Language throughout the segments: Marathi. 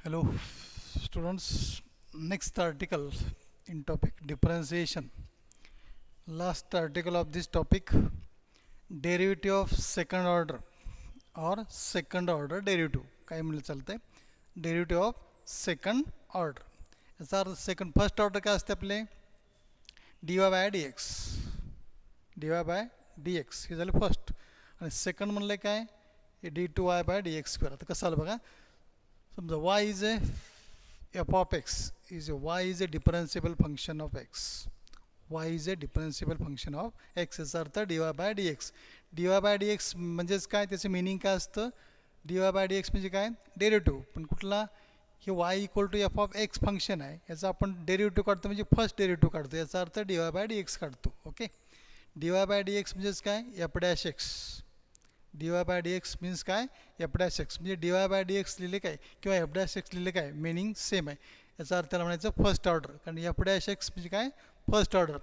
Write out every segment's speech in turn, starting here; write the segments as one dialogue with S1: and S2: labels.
S1: Hello students, next article in topic differentiation. Last article of this topic, derivative of second order or second order derivative. काय म्हणलं चालतंय, derivative of second order. याचा अर्थ सेकंड फर्स्ट ऑर्डर काय असते आपले, dy by dx, dy by dx हे झालं फर्स्ट. आणि सेकंड म्हणलं काय, dy बाय dx स्क्वेअर. आता कसं आलं बघा, समजा y is a f of x is a y is a differentiable function of x, y is a differentiable function of x याचा अर्थ dy by dx. dy by dx म्हणजेच काय, त्याचं मिनिंग काय असतं, dy by dx म्हणजे काय, डेरिव्हेटिव्ह. पण कुठला, हे y equal to F of X function आहे, याचा आपण डेरिव्हेटिव्ह काढतो म्हणजे फर्स्ट डेरिव्हेटिव्ह काढतो, याचा अर्थ dy by dx काढतो. ओके, dy by dx म्हणजेच काय, F dash X. dy by dx means काय, एफ डॅश एक्स. म्हणजे dy बाय dx लिहिले काय किंवा एफ डॅश एक्स लिहिले काय, मिनिंग सेम आहे. याचा अर्थ त्याला म्हणायचं फर्स्ट ऑर्डर, कारण एफ डॅश एक्स म्हणजे काय, फर्स्ट ऑर्डर.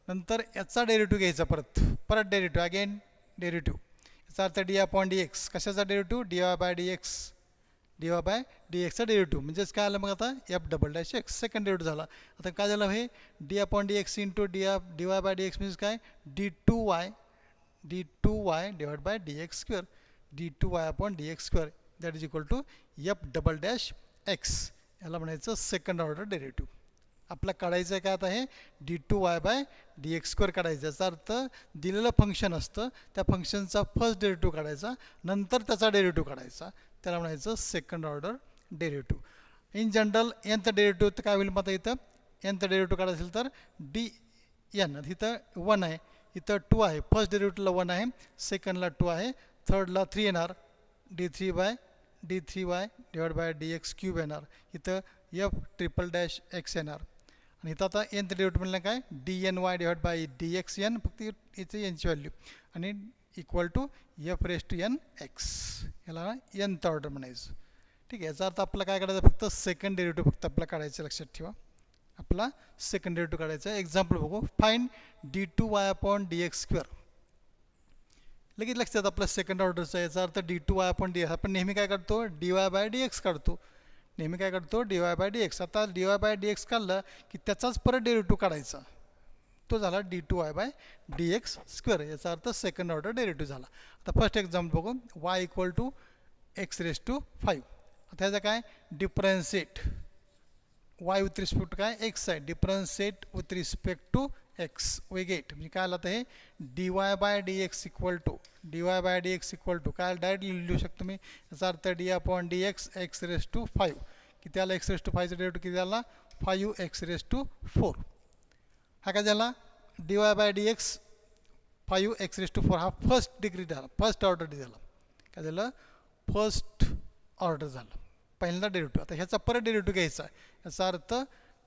S1: नंतर याचा डेरिव्हेटिव्ह घ्यायचा, परत डेरिव्हेटिव्ह, अगेन डेरिव्हेटिव्ह. याचा अर्थ डी अपॉन डी एक्स. कशाचा derivative, dy by dx, dy by dxचा डेरिव्हेटिव्ह. म्हणजेच काय आलं मग आता, f double dash x second derivative झाला. आता काय झालं, हे d upon d x into dy by dx म्हणजे काय, d2y divided by dx square, d2y upon dx square, that is equal to f double dash x. याला म्हणायचं सेकंड ऑर्डर डेरिव्हेटिव्ह. आपला काढायचं आहे काय आता, हे d2y बाय dx स्क्वेअर काढायचं. याचा अर्थ दिलेलं फंक्शन असतं, त्या फंक्शनचा फर्स्ट डेरिव्हेटिव्ह काढायचा, नंतर त्याचा डेरिव्हेटिव्ह काढायचा, त्याला म्हणायचं second order derivative. In general nth derivative काय होईल, मग इथं nth डेरिव्हेटिव्ह काढायचं असेल तर dn, इथं 1 आहे, इथं 2 आहे, फर्स्ट डेरिव्हेटिव्हला 1 आहे, सेकंडला 2 आहे, थर्डला 3 येणार, d3y divide by dx cube येणार, इथं एफ ट्रिपल डॅश एक्स येणार. आणि इथं आता nth डेरिव्हेटिव्ह म्हणलं काय, dny डिवाइड बाय dxn, फक्त इथं यांची व्हॅल्यू, आणि equal to F raise to N X. याला nth ऑर्डर म्हणायचं. ठीक आहे, याचा अर्थ आपल्याला काय काढायचं, फक्त सेकंड डेरिव्हेटिव्ह फक्त आपल्याला काढायचं. लक्षात ठेवा, आपला सेकंड डेरिव्हेटिव्ह काढायचा आहे. एक्झाम्पल बघू, find d2y upon dx square. लगेच लक्षात आपला सेकंड ऑर्डरचा. याचा अर्थ d2y अपॉन dx, आपण नेहमी काय करतो, dy बाय dx काढतो, नेहमी काय करतो, dy बाय dx. आता dy बाय dx काढलं की त्याचाच परत डेरिव्हेटिव्ह काढायचा, तो झाला d2y बाय dx स्क्वेअर. याचा अर्थ सेकंड ऑर्डर डेरिव्हेटिव्ह झाला. आता फर्स्ट एक्झाम्पल बघू, y equal to x raise to 5. आता ह्याचा काय, differentiate y with respect to काय, एक्स आहे, differentiate with respect to x we get. म्हणजे काय आलं तर हे dy by dx equal to काय डायरेक्ट लिहू शकतो मी. याचा अर्थ d upon dx x raise to 5. किती आला, एक्स रेस टू 5चा डेरिव्हेटिव्ह किती आला, 5 एक्स रेस टू 4. हा काय झाला, dy by dx 5 x raise to 4, हा फर्स्ट डिग्री झाला, फर्स्ट ऑर्डर झाला. काय झालं, फर्स्ट ऑर्डर झालं, पहिल्यांदा डेरिव्हेटिव्ह. आता ह्याचा परत डेरिव्हेटिव्ह घ्यायचा आहे. याचा अर्थ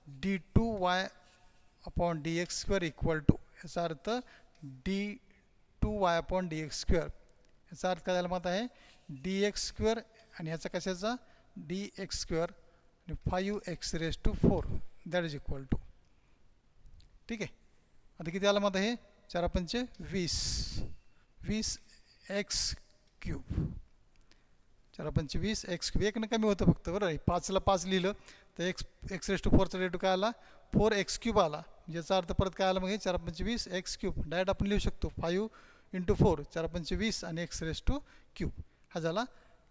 S1: d2y upon dx square equal to, याचा अर्थ d2y अपॉन dx स्क्वेअर. याचा अर्थ काय झाला मग आहे, dx स्क्वेअर आणि ह्याचा कशाचा, dx स्क्वेअर आणि 5 x raise to 4, that is equal to. ठीक आहे, आता किती आला मग हे, 4 पंचे 20 एक्स क्यूब, 4 पंचे 20 एक्स क्यूब. एक कमी होतं फक्त, बरं आहे, 5ला 5 लिहिलं तर एक्स रेस टू 4चा डेरिव्हेटिव्ह काय आला, 4 एक्स क्यूब आला. याचा अर्थ परत काय आला मग हे, 4 पंचे 20 एक्स क्यूब. डायरेक्ट आपण लिहू शकतो 5 इंटू 4, 4 पंचे 20 आणि एक्स रेस टू क्यूब. हा झाला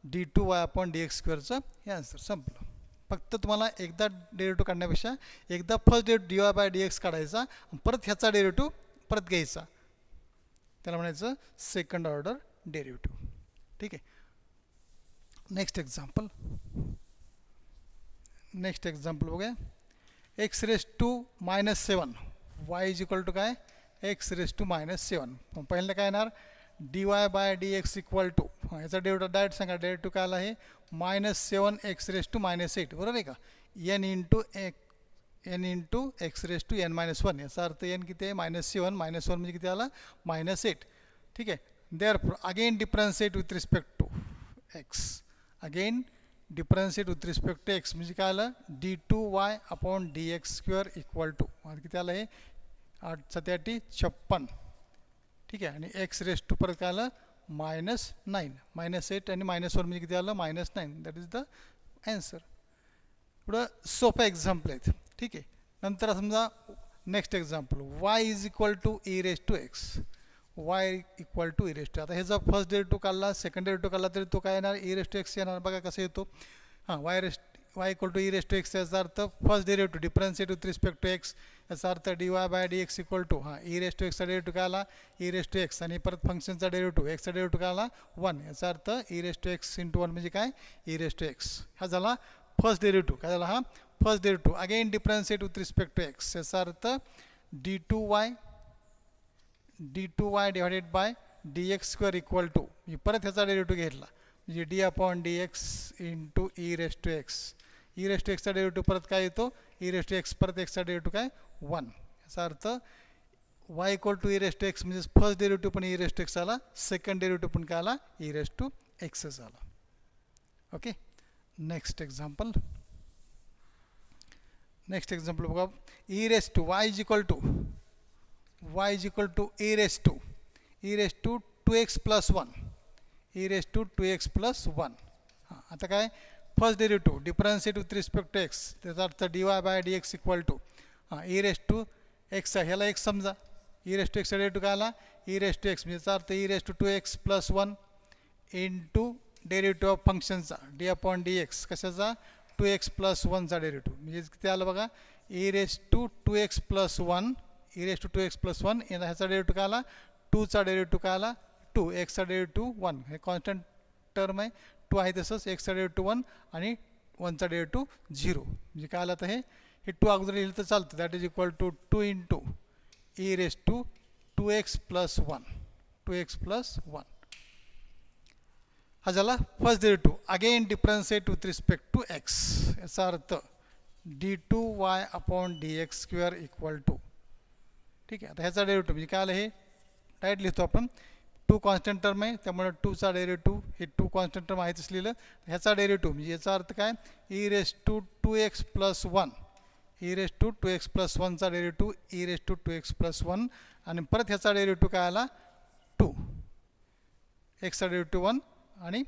S1: d2y अपॉन dx स्क्वेअरचं हे आन्सर. संपलं. फक्त तुम्हाला एकदा डेरिव्हेटिव्ह काढण्यापेक्षा एकदा फर्स्ट dy बाय dx काढायचा, परत ह्याचा डेरिव्हेटिव्ह परत घ्यायचा, त्याला म्हणायचं सेकंड ऑर्डर डेरिव्हेटिव्ह. ठीक आहे, नेक्स्ट एक्झाम्पल बघूया. X raise to minus 7, y is equal to काय, एक्स रेस टू मायनस 7. पहिल्यांदा काय येणार, dy by dx equal to, याचा डेरिव्हेटिव्ह डायरेक्ट सांगा, डेरिव्हेटिव्ह काय आला, हे -7 एक्स रेस टू -8, बरोबर आहे का, n into x raise to n-1. याचा अर्थ n किती आहे, -7 म्हणजे किती आला, -8. ठीक आहे, therefore again differentiate with respect to x, again differentiate with respect to x म्हणजे काय आलं, d2y upon dx square equal to, किती आलं हे, 8 7 56. ठीक आहे, आणि एक्स रेस टू परत काय आलं, -9, -8 आणि -1 म्हणजे किती आलं, -9. That is the answer. थोडं सोपं एक्झाम्पल आहेत. ठीक आहे. नंतर समजा next example y is equal to e raise to x. Y equal to e raise to, आता ह्याचा फर्स्ट डेरिव्हेटिव्ह काढला, सेकंड डेरिव्हेटिव्ह काढला तरी तो काय येणार, ई रेस टू एक्स येणार. बघा कसं येतो. हां, y equal to e raise to x याचा अर्थ first derivative differentiate with respect to x, याचा अर्थ d y by d x equal to e raise to एक्सचा डेरिव्हेटिव्ह काय आला, ई रेस टू एक्स, आणि परत फंक्शनचा डेरिव्हेटिव्ह एक्सचा डेरिव्हेटिव्ह काय आला 1, याचा अर्थ e raise to x into 1 म्हणजे काय, ई रेस टू एक्स. हा झाला फर्स्ट डेरिव्हेटिव्ह. काय झाला, हा first derivative. Again differentiate with respect to x, याचा अर्थ d2y divided by dx square equal to, परत ह्याचा डेरिव्हेटिव्ह घेतला म्हणजे d upon d x into e raise to x. E raise to एक्सचा डेरिव्हेटिव्ह परत काय येतो, ई रेस टू एक्स, परत एक्सचा डेरिव्हेटिव्ह काय 1. याचा अर्थ y equal to e raise to x म्हणजे फर्स्ट डेरिव्हेटिव्ह पण ई रेस टू एक्स आला, सेकंड डेरिव्हेटिव्ह पण काय आला, ई रेस टू एक्सच आला. ओके. नेक्स्ट एक्झाम्पल बघा. E raise to y is equal to e raised to 2x plus 1, e raised to 2x plus 1. हां, आता काय first derivative differentiate with respect to x, त्याचा अर्थ d y by d x equal to e raise to x, ह्याला एक्स समजा, ई रेस टू एक्सचा डेरिव्हेटिव्ह काय आला, ई रेस टू एक्स म्हणजे याचा अर्थ e raise to 2x plus 1 into derivative of फंक्शनचा डी अपॉन डी एक्स, कशाचा 2x प्लस 1चा डेरिव्हेटिव्ह म्हणजे किती आलं बघा, e raise to 2x plus 1, e raise to 2x plus 1, ह्याचा डेरिव्हेटिव्ह काय आला 2चा डेरिव्हेटिव्ह काय आला 2, एक्सचा डेरिव्हेटिव्ह 1, हे कॉन्स्टंट टर्म आहे 2 आहे तसंच, एक्सचा डेरिव्हेटिव्ह 1 आणि 1चा डेरिव्हेटिव्ह 0 म्हणजे काय आलं तर हे 2 अगोदर लिहिलं तर चालतं. That is equal to 2 into e raise to 2x plus 1, 2x plus 1. हा झाला first derivative. Again differentiate with respect to x, याचा अर्थ d2y upon d x square equal to. ठीक आहे. आता ह्याचा डेरिव्हेटिव्ह म्हणजे काय आलं, हे डायरेक्ट लिहितो आपण, 2 कॉन्स्टंट टर्म आहे त्यामुळे 2चा डेरिव्हेटिव्ह, हे 2 कॉन्स्टंट टर्म आहेच लिहिलं. ह्याचा डेरिव्हेटिव्ह म्हणजे याचा अर्थ काय, e raise to 2x plus 1, e raise to 2x plus 1चा derivative, e raise to 2x plus 1, आणि परत ह्याचा डेरिव्हेटिव्ह काय आला 2, एक्सचा डेरिव्हेटिव्ह 1 आणि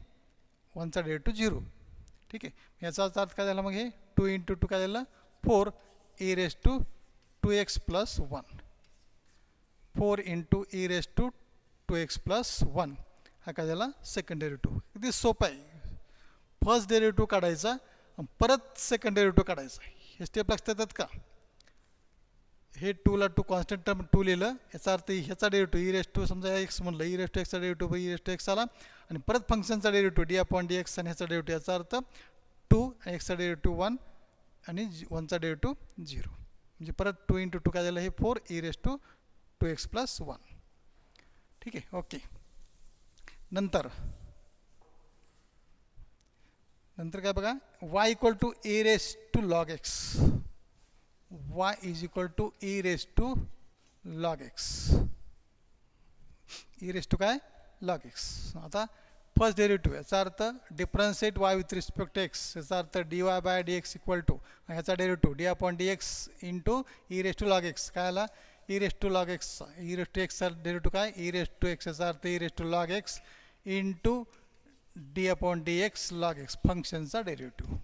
S1: 1चा डेरिव्हेटिव्ह 0. ठीक आहे. याचाच अर्थ काय झाला मग, हे 2 इंटू 2 काय झालं 4, e raise to 2x plus 1, 4 into e raise to 2x plus 1. हा काय झाला सेकंड डेरिव्हेटिव्ह. किती सोपं आहे, फर्स्ट डेरिव्हेटिव्ह काढायचा परत सेकंड डेरिव्हेटिव्ह काढायचा. हे स्टेप लक्षात येतात का. हे 2ला 2 कॉन्स्टंट टर्म 2 लिहिलं, याचा अर्थ ह्याचा डेरिव्हेटिव्ह ई रेस टू समजा एक्स म्हणलं, ई रेस टू एक्सचा derivative e raise to x आला, आणि परत फंक्शनचा derivative d upon d x आणि ह्याचा डेरिव्हेटिव्ह, याचा अर्थ 2 आणि एक्सचा डेरिव्हेटिव्ह 1 आणि 1चा डेरिव्हेटिव्ह 0 म्हणजे परत 2 इंटू 2 काय झालं, हे 4 e raise to 2x plus 1. ठीक आहे. ओके. नंतर काय बघा, y equal to e raise to log x, y is equal to e raise to log x, e raise to काय लॉग एक्स. आता फर्स्ट डेरिव्हेटिव्ह, याचा अर्थ differentiate y with respect to x, याचा अर्थ d y by d x equal to ह्याचा derivative d upon d x into e raise to log x, काय आला e raise to log x, e raise to एक्सचा डेरिव्हेटिव्ह काय ई रेस टू एक्स, याचा अर्थ e raise to log x into d upon d x log x, फंक्शनचा डेरिव्हेटिव्ह.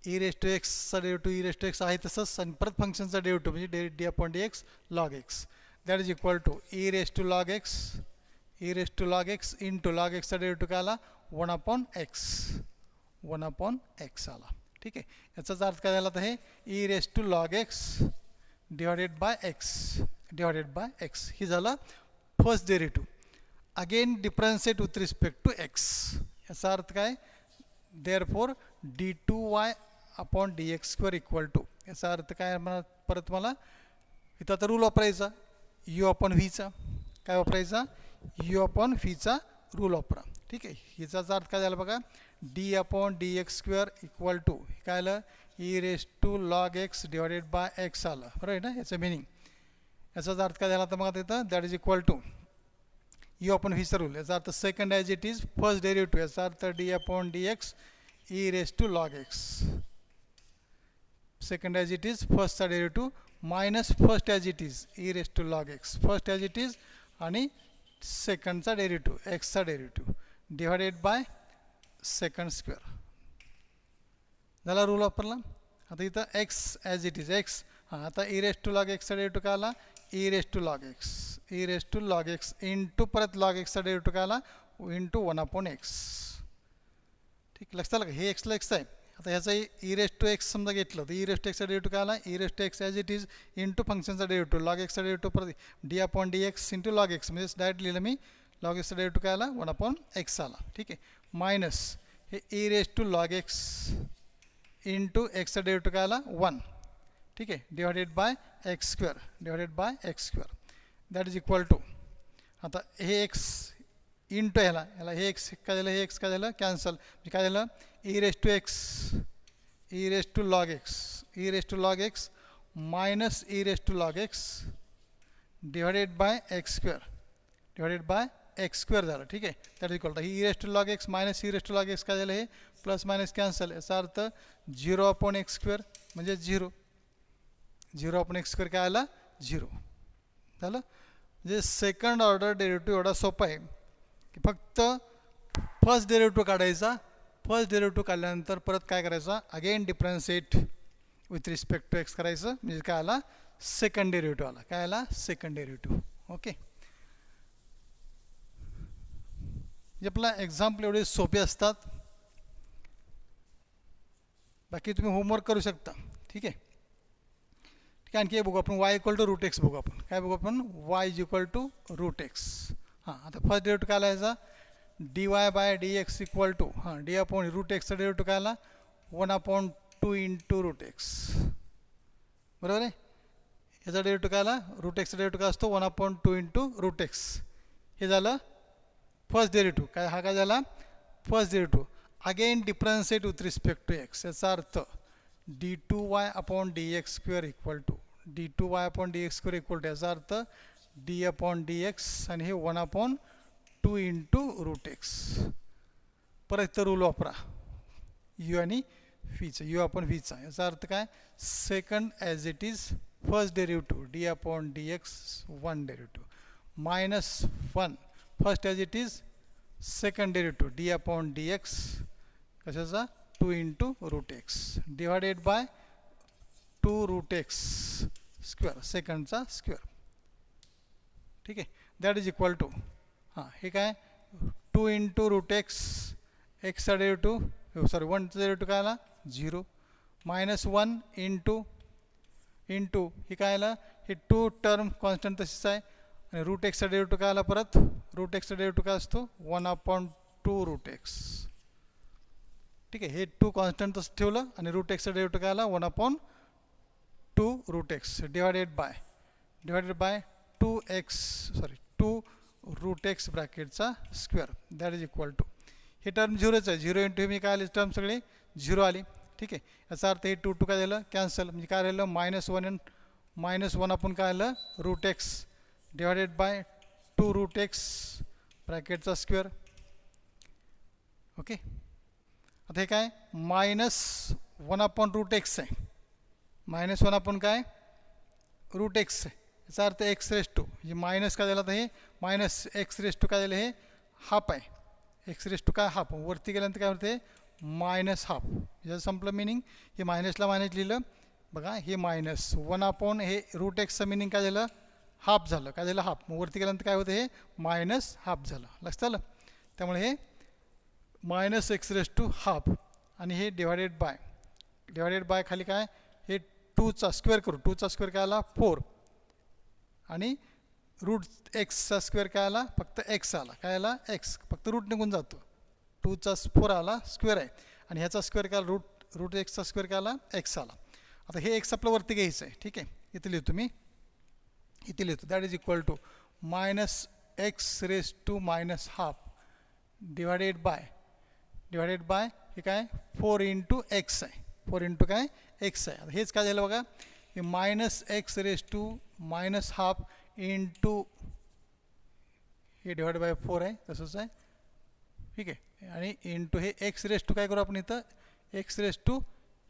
S1: ई रेस टू एक्सचा derivative e raise to x आहे तसंच, आणि परत फंक्शनचा डेरिव्हेटिव्ह म्हणजे d upon d x log x, that is equal to e raise to log x, e raise to log x into log एक्सचा डेरिव्हेटिव्ह काय आला 1 अपॉन एक्स, 1 अपॉन एक्स आला. ठीक आहे. याचाच अर्थ काय झाला तर हे e raise to log x divided by x, ही झाला first derivative. Again differentiate with respect to x, याचा अर्थ काय, therefore d2y upon d x square equal to, याचा अर्थ काय म्हणा परत मला इथं आता रूल वापरायचा यू अपॉन व्हीचा, काय वापरायचा यू अपॉन व्हीचा रूल वापरा. ठीक आहे. ह्याचा अर्थ काय झाला बघा, d upon d x square equal to काय आलं e raise to log x divided by x आलं, बरोबर आहे ना याचं मिनिंग. याचाच अर्थ काय झाला तर मग तिथं that is equal to u upon व्हीचा रूल, याचा अर्थ second as it is first derivative, याचा अर्थ d upon d x e raise to log x, second as it is फर्स्टचा derivative minus first as it is e raise to log x, first as it is आणि सेकंडचा डेरिव्हेटिव्ह एक्सचा derivative divided by second square. झाला रूल वापरला. आता इथं x as it is x. हां आता ई रेस टू लॉग एक्सचा डेरिव्हेटिव्ह काय आला e raise to log x. E raise to log x into परत लॉग एक्सचा डेरिव्हेटिव्ह काय आला इंटू 1/x. ठीक लक्षात आलं का हे एक्सला एक्स आहे. आता ह्याचा ई रेस टू एक्स समजा घेतलं तर ई रेस टू एक्सचा डेरिव्हेटिव्ह काय आला e raise to x as it is into फंक्शनचा डेरिव्हेटिव्ह लॉग एक्सचा डेरिव्हेटिव्ह परत डी/dx इंटू लॉग एक्स म्हणजे डायरेक्ट लिहिलं मी लॉग एक्सचा डेरिव्हेटिव्ह काय आला 1/x आला. ठीक आहे मायनस हे e raise to log x into एक्सचा डेरिव्हेटिव्ह काय आला 1. ठीक आहे divided by x square that is equal to. आता हे एक्स इंटू ह्याला हे एक्स काय झालं हे एक्स काय झालं कॅन्सल म्हणजे काय झालं e raise to log x minus e raise to log x divided by x square झालं. ठीक आहे that is equal to e raise to log x minus e raise to log x काय झालं हे प्लस मायनस कॅन्सल. याचा अर्थ 0/x² म्हणजे 0/x² काय आला 0 झालं. म्हणजे सेकंड ऑर्डर डेरिव्हेटिव्ह एवढा सोपा आहे की फक्त फर्स्ट डेरिव्हेटिव्ह काढायचा. फर्स्ट डेरिव्हेटिव्ह काढल्यानंतर परत काय करायचा again differentiate with respect to x करायचं म्हणजे काय आला सेकंड डेरिव्हेटिव्ह आला. काय आला सेकंड डेरिव्हेटिव्ह. ओके म्हणजे आपला एक्झाम्पल एवढे सोपे असतात. बाकी तुम्ही होमवर्क करू शकता. ठीक आहे ठीक आहे आणखी हे बघू आपण y=√x बघू आपण काय बघू आपण y=√x. हां आता फर्स्ट डेरिव्हेटिव्ह काय आला याचा dy/dx इक्वल टू d/√xचा डेरिव्हेटिव्ह काय आला 1/2 इंटू √x. बरोबर आहे याचा डेरिव्हेटिव्ह काय आला √xचा डेरिव्हेटिव्ह काय असतो 1/2 इंटू √x. हे झालं फर्स्ट डेरिव्हेटिव्ह काय हा काय झाला first derivative. Again differentiate with respect to x याचा अर्थ d2y/dx² equal to d2y/dx² equal to याचा अर्थ d/dx आणि हे 1/2 इंटू √x. परत इथं रूल वापरा यू आणि व्हीचा याचा अर्थ काय second as it is first derivative d/dx 1 derivative minus 1 first as it is second derivative d/dx कशाचा 2 into √x divided by 2√x square सेकंडचा स्क्वेअर. ठीक आहे दॅट इज इक्वल टू हां हे काय 2 इंटू √x एक्सचा डेरिव्हेटिव्ह 1चा डेरिव्हेटिव्ह काय आला 0 मायनस 1 इंटू हे काय आलं हे 2 टर्म कॉन्स्टंट तशीच आहे आणि √xचा डेरिव्हेटिव्ह काय आला परत √xचा डेरिव्हेटिव्ह काय असतो 1/2 √x. ठीक आहे हे 2 कॉन्स्टंट तसं ठेवलं आणि √xचा डेरिव्हेटिव्ह काय आला 1/2 √x डिवायडेड बाय 2 ब्रॅकेटचा square that is equal to हे टर्म 0च आहे 0 इंटू मी काय आली टर्म सगळे 0 आली. ठीक आहे याचा अर्थ हे 2 काय झालं कॅन्सल म्हणजे काय राहिलं -1 आपण काय आलं √x डिवायडेड बाय 2 ब्रॅकेटचा स्क्वेअर. ओके आता हे काय -1/√x आहे -1 काय √x आहे याचा अर्थ x⁻² म्हणजे मायनस काय झालं तर हे -x⁻² काय झालं हे हाफ आहे x⁻² काय हाफ वरती गेल्यानंतर काय होते -हाफ याचं संपलं मिनिंग. हे मायनसला मायनस लिहिलं बघा हे -1 हे √xचं मिनिंग काय झालं हाफ झालं काय झालं हाफ वरती गेल्यानंतर काय होतं हे -हाफ झालं लक्षात आलं. त्यामुळे हे -x⁻² आणि हे डिवायडेड बाय खाली काय हे 2चा स्क्वेअर करू 2चा स्क्वेअर काय आला 4 आणि √x स्क्वेअर काय आला फक्त x आला काय आला x फक्त रूट निघून जातो 2चा 4 आला स्क्वेअर आहे आणि ह्याचा स्क्वेअर काय √x स्क्वेअर काय आला x आला. आता हे x आपलं वरती घ्यायचं आहे. ठीक आहे इथे लिहितो that is equal to -x⁻² divided by हे काय 4 इंटू एक्स आहे 4 इंटू काय एक्स आहे. आता हेच काय झालं बघा हे -x⁻² इंटू हे डिवाइड बाय 4 आहे तसंच आहे. ठीक आहे आणि इंटू हे x⁻² काय करू आपण इथं x⁻²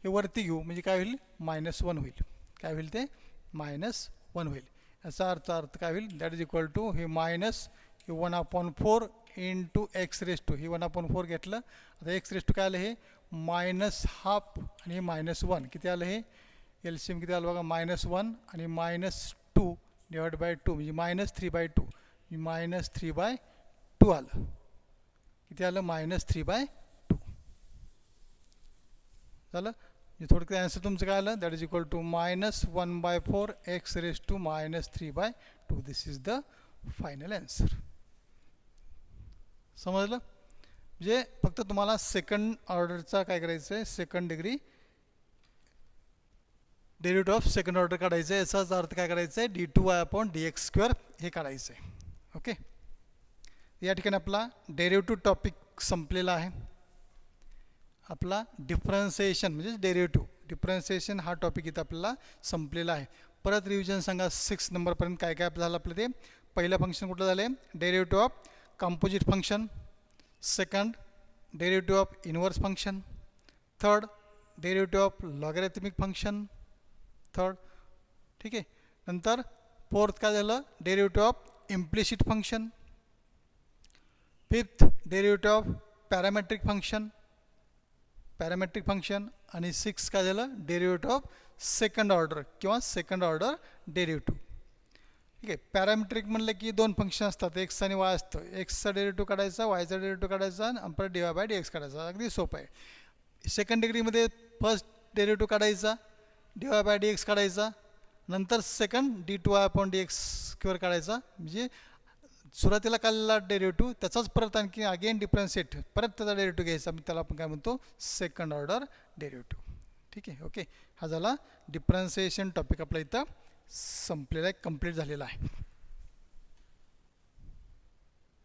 S1: हे वरती घेऊ म्हणजे काय होईल -1 होईल काय होईल ते -1 होईल. याचा अर्थ काय होईल दॅट इज इक्वल टू हे -1/4 इंटू x⁻² हे 1/4 घेतलं. आता x⁻² काय आलं हे मायनस हाफ आणि -1 किती आलं हे LCM किती आलं बघा -1 आणि -2 डिवाइड बाय 2 म्हणजे -3/2 -3/2 आलं किती आलं -3/2 झालं म्हणजे थोडक्यात आन्सर तुमचं काय आलं that is equal to -1/4 x raised to -3/2 this is the final answer समजलं म्हणजे फक्त तुम्हाला सेकंड ऑर्डरचा काय करायचं आहे second degree derivative of second order काढायचं आहे याचाच अर्थ काय करायचं आहे d2y/dx² हे काढायचं आहे ओके या ठिकाणी आपला डेरिव्हेटिव्ह टॉपिक संपलेला आहे आपला डिफरन्सिएशन म्हणजे डेरिव्हेटिव्ह डिफरन्सिएशन हा टॉपिक इथं आपल्याला संपलेला आहे परत रिव्हिजन सांगा 6 नंबरपर्यंत काय काय झालं आपलं ते पहिलं फंक्शन कुठलं झालं derivative of composite function second derivative of inverse function third derivative of logarithmic function third ठीक आहे नंतर फोर्थ काय झालं derivative of implicit function fifth derivative of parametric function आणि 6 काय झालं डेरिव्हेटिव्ह ऑफ सेकंड ऑर्डर किंवा सेकंड ऑर्डर डेरिव्हेटिव्ह ठीक आहे पॅरामेट्रिक म्हणलं की दोन फंक्शन असतात एक्स आणि वाय असतं एक्सचा डेरिव्हेटिव्ह काढायचा वायचा डेरिव्हेटिव्ह काढायचा आणि परत dy/dx काढायचा अगदी सोपं आहे सेकंड डिग्रीमध्ये फर्स्ट डेरिव्हेटिव्ह काढायचा dy/dx काढायचा नंतर सेकंड d2y/dx² काढायचा म्हणजे सुरुवातीला काढलेला डेरिव्हेटिव्ह त्याचाच परत आणखी अगेन डिफरन्शिएट परत त्याचा डेरिव्हेटिव्ह घ्यायचा त्याला आपण काय म्हणतो सेकंड ऑर्डर डेरिव्हेटिव्ह ठीक आहे ओके हा झाला डिफरन्सिएशन टॉपिक आपला इथं संपलेला आहे कंप्लीट झालेला आहे